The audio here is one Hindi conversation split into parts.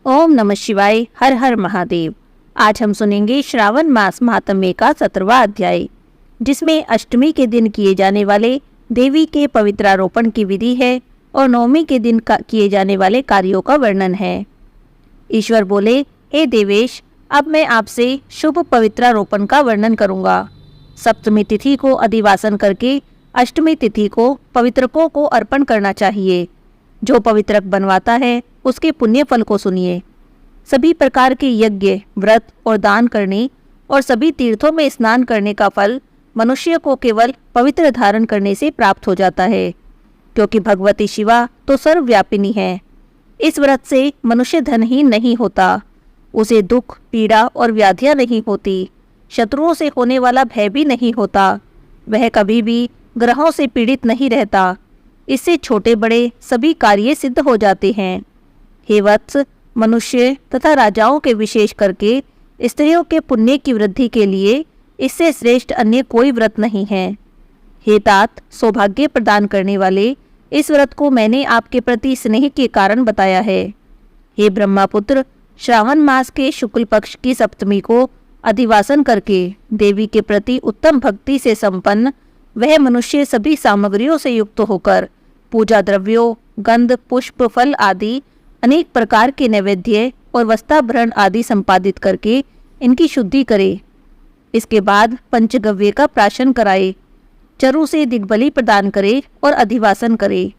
ओम नमः शिवाय। हर हर महादेव। आज हम सुनेंगे श्रावण मास महात्म्य का 17वां अध्याय, जिसमें अष्टमी के दिन किए जाने वाले देवी के पवित्रारोपण की विधि है और नवमी के दिन किए जाने वाले कार्यों का वर्णन है। ईश्वर बोले, हे देवेश, अब मैं आपसे शुभ पवित्रारोपण का वर्णन करूंगा। सप्तमी तिथि को अधिवासन करके अष्टमी तिथि को पवित्रकों को अर्पण करना चाहिए। जो पवित्रक बनवाता है उसके पुण्य फल को सुनिए। सभी प्रकार के यज्ञ, व्रत और दान करने और सभी तीर्थों में स्नान करने का फल मनुष्य को केवल पवित्र धारण करने से प्राप्त हो जाता है, क्योंकि भगवती शिवा तो सर्वव्यापिनी है। इस व्रत से मनुष्य धनहीन नहीं होता, उसे दुख, पीड़ा और व्याधियां नहीं होती, शत्रुओं से होने वाला भय भी नहीं होता, वह कभी भी ग्रहों से पीड़ित नहीं रहता। इससे छोटे बड़े सभी कार्य सिद्ध हो जाते हैं। हे वत्स, मनुष्य तथा राजाओं के विशेष करके स्त्रियों के पुण्य की वृद्धि के लिए इससे श्रेष्ठ अन्य कोई व्रत नहीं है। हे तात, सौभाग्य प्रदान करने वाले, इस व्रत को मैंने आपके प्रति स्नेह के कारण बताया है। हे ब्रह्मापुत्र, श्रावण मास के शुक्ल पक्ष की सप्तमी को अधिवासन करके देवी के प्रति उत्तम भक्ति से संपन्न वह मनुष्य सभी सामग्रियों से युक्त होकर पूजा द्रव्यों, गंध, पुष्प, फल आदि अनेक प्रकार के नैवेद्य और वस्त्राभरण आदि संपादित करके इनकी शुद्धि करे। इसके बाद पंचगव्य का प्राशन कराए, चरु से दिग्बली प्रदान करे और अधिवासन करे।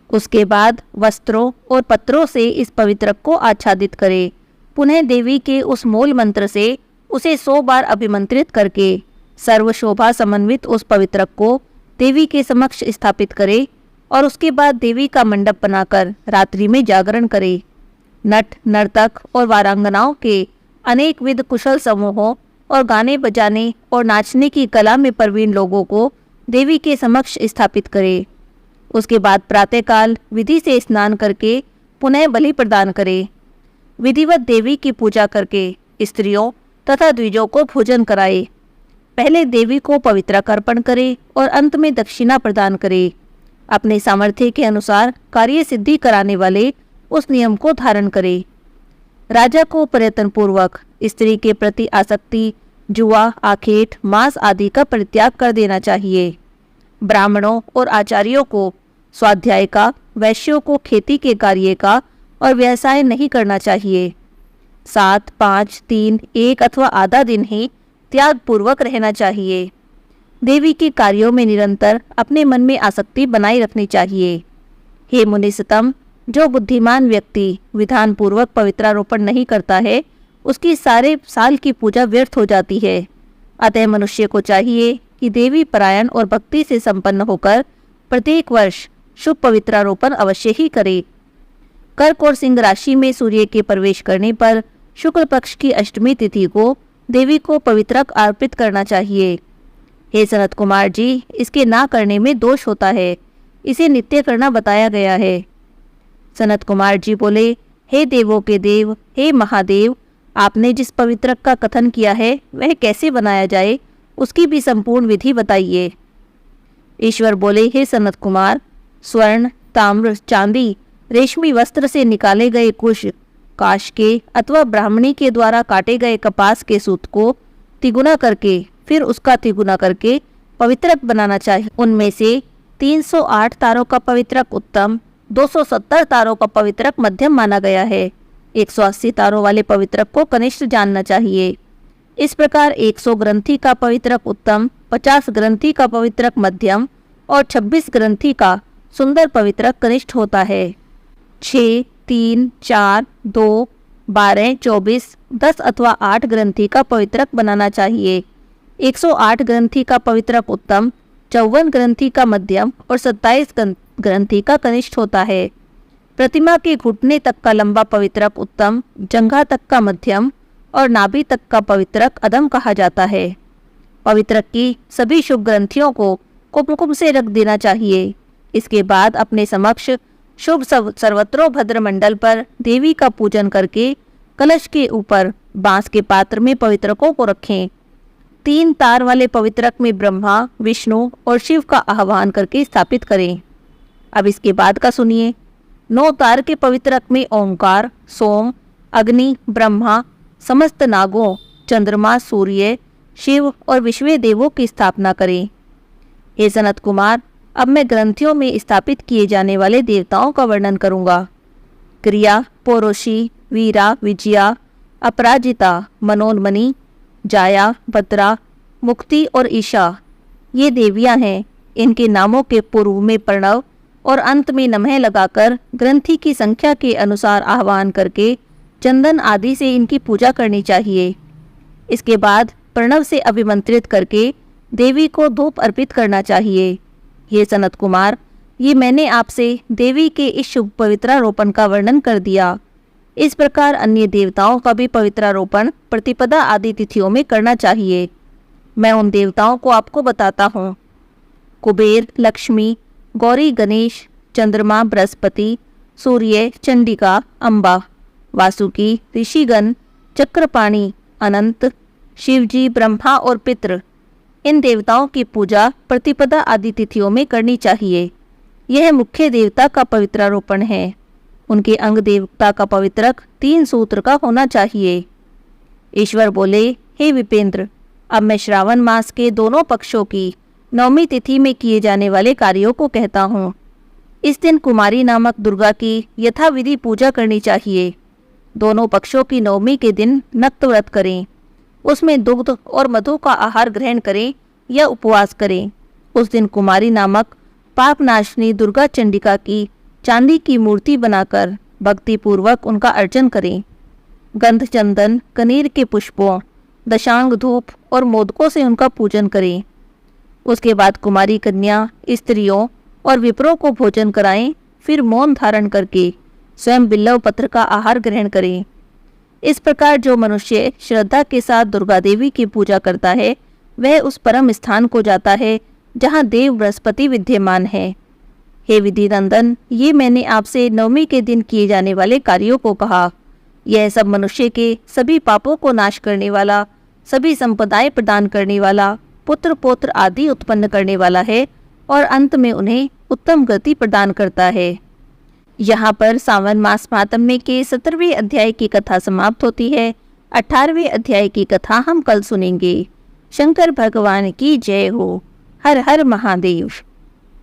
उसके बाद वस्त्रों और पत्रों से इस पवित्रक को आच्छादित करे। पुनः देवी के उस मूल मंत्र से उसे 100 बार अभिमंत्रित करके सर्व शोभा समन्वित उस पवित्रक को देवी के समक्ष स्थापित करे और उसके बाद देवी का मंडप बनाकर रात्रि में जागरण करे। नट, नर्तक और वारांगनाओं के अनेक विध कुशल समूहों और गाने बजाने और नाचने की कला में प्रवीण लोगों को देवी के समक्ष स्थापित करे। उसके बाद प्रातःकाल विधि से स्नान करके पुनः बलि प्रदान करे। विधिवत देवी की पूजा करके स्त्रियों तथा द्विजों को भोजन कराए। पहले देवी को पवित्रक अर्पण करे और अंत में दक्षिणा प्रदान करे। अपने सामर्थ्य के अनुसार कार्य सिद्धि कराने वाले उस नियम को धारण करे। राजा को प्रयत्न पूर्वक स्त्री के प्रति आसक्ति, जुआ, आखेट, मांस आदि का परित्याग कर देना चाहिए। ब्राह्मणों और आचार्यों को स्वाध्याय का, वैश्यों को खेती के कार्य का और व्यवसाय नहीं करना चाहिए। 7, 5, 3, 1 अथवा आधा दिन ही त्याग पूर्वक रहना चाहिए। देवी के कार्यों में निरंतर अपने मन में आसक्ति बनाए रखनी चाहिए। हे मुनिसतम, जो बुद्धिमान व्यक्ति विधान पूर्वक पवित्रारोपण नहीं करता है उसकी सारे साल की पूजा व्यर्थ हो जाती है। अतः मनुष्य को चाहिए कि देवी परायण और भक्ति से संपन्न होकर प्रत्येक वर्ष शुभ पवित्रारोपण अवश्य ही करे। कर्क और सिंह राशि में सूर्य के प्रवेश करने पर शुक्ल पक्ष की अष्टमी तिथि को देवी को पवित्रक अर्पित करना चाहिए। हे सनत कुमार जी, इसके ना करने में दोष होता है, इसे नित्य करना बताया गया है। सनत कुमार जी बोले, हे देवों के देव, हे महादेव, आपने जिस पवित्रक का कथन किया है वह कैसे बनाया जाए उसकी भी संपूर्ण विधि बताइए। ईश्वर बोले, हे सनत कुमार, स्वर्ण, ताम्र, चांदी, रेशमी वस्त्र से निकाले गए कुश, काश के अथवा ब्राह्मणी के द्वारा काटे गए कपास के सूत को तिगुना करके फिर उसका तिगुना करके पवित्रक बनाना चाहिए। उनमें से 308 तारों का पवित्रक उत्तम, 270 तारों का पवित्रक मध्यम माना गया है। 180 तारों वाले पवित्रक को कनिष्ठ जानना चाहिए। इस प्रकार 100 ग्रंथि का पवित्रक उत्तम, 50 ग्रंथि का पवित्रक मध्यम और 26 ग्रंथि का सुंदर पवित्रक कनिष्ठ होता है। 6, 3, 4, 2, 12, 24, 10 अथवा 8 ग्रंथि का पवित्रक बनाना चाहिए। 108 ग्रंथि का पवित्रक उत्तम, 54 ग्रंथि का मध्यम और 27 ग्रंथि का कनिष्ठ होता है। प्रतिमा के घुटने तक का लंबा पवित्रक उत्तम, जंघा तक का मध्यम और नाभि तक का पवित्रक अधम कहा जाता है। पवित्रक की सभी शुभ ग्रंथियों को कुमकुम से रख देना चाहिए। इसके बाद अपने समक्ष शुभ सर्वत्रोभद्र मंडल पर देवी का पूजन करके कलश के ऊपर बांस के पात्र में पवित्रकों को रखें। 3 तार वाले पवित्रक में ब्रह्मा, विष्णु और शिव का आह्वान करके स्थापित करें। अब इसके बाद का सुनिए। 9 तार के पवित्र अक में ओंकार, सोम, अग्नि, ब्रह्मा, समस्त नागों, चंद्रमा, सूर्य, शिव और विश्व देवों की स्थापना करें। हे सनत कुमार, अब मैं ग्रंथियों में स्थापित किए जाने वाले देवताओं का वर्णन करूंगा। क्रिया, पौरुषी, वीरा, विजया, अपराजिता, मनोन्मणि, जाया, भद्रा, मुक्ति और ईशा ये देवियां हैं। इनके नामों के पूर्व में प्रणव और अंत में नमः लगाकर ग्रंथि की संख्या के अनुसार आह्वान करके चंदन आदि से इनकी पूजा करनी चाहिए। इसके बाद प्रणव से अभिमंत्रित करके देवी को धूप अर्पित करना चाहिए। ये सनत कुमार, ये मैंने आपसे देवी के इस शुभ पवित्रारोपण का वर्णन कर दिया। इस प्रकार अन्य देवताओं का भी पवित्रारोपण प्रतिपदा आदि तिथियों में करना चाहिए। मैं उन देवताओं को आपको बताता हूँ। कुबेर, लक्ष्मी, गौरी, गणेश, चंद्रमा, बृहस्पति, सूर्य, चंडिका, अम्बा, वासुकी, ऋषिगण, चक्रपाणि, अनंत, शिवजी, ब्रह्मा और पितृ, इन देवताओं की पूजा प्रतिपदा आदि तिथियों में करनी चाहिए। यह मुख्य देवता का पवित्रारोपण है। उनके अंग देवता का पवित्रक 3 सूत्र का होना चाहिए। ईश्वर बोले, हे विपेंद्र, अब मैं श्रावण मास के दोनों पक्षों की 9वीं तिथि में किए जाने वाले कार्यों को कहता हूँ। इस दिन कुमारी नामक दुर्गा की यथाविधि पूजा करनी चाहिए। दोनों पक्षों की 9वीं के दिन नक्त व्रत करें। उसमें दुग्ध और मधु का आहार ग्रहण करें या उपवास करें। उस दिन कुमारी नामक पापनाशिनी दुर्गा चंडिका की चांदी की मूर्ति बनाकर भक्ति पूर्वक उनका अर्चन करें। गंध, चंदन, कनीर के पुष्पों, दशांग धूप और मोदकों से उनका पूजन करें। उसके बाद कुमारी कन्या, स्त्रियों और विप्रों को भोजन कराएं। फिर मौन धारण करके स्वयं बिल्लव पत्र का आहार ग्रहण करें। इस प्रकार जो मनुष्य श्रद्धा के साथ दुर्गा देवी की पूजा करता है वह उस परम स्थान को जाता है जहाँ देव बृहस्पति विद्यमान है। हे विधि नंदन, ये मैंने आपसे 9वीं के दिन किए जाने वाले कार्यों को कहा। यह सब मनुष्य के सभी पापों को नाश करने वाला, सभी संपदाएं प्रदान करने वाला, पुत्र पौत्र आदि उत्पन्न करने वाला है और अंत में उन्हें उत्तम गति प्रदान करता है। यहाँ पर सावन मास महात्म्य के 17वें अध्याय की कथा समाप्त होती है। 18वें अध्याय की कथा हम कल सुनेंगे। शंकर भगवान की जय हो। हर हर महादेव।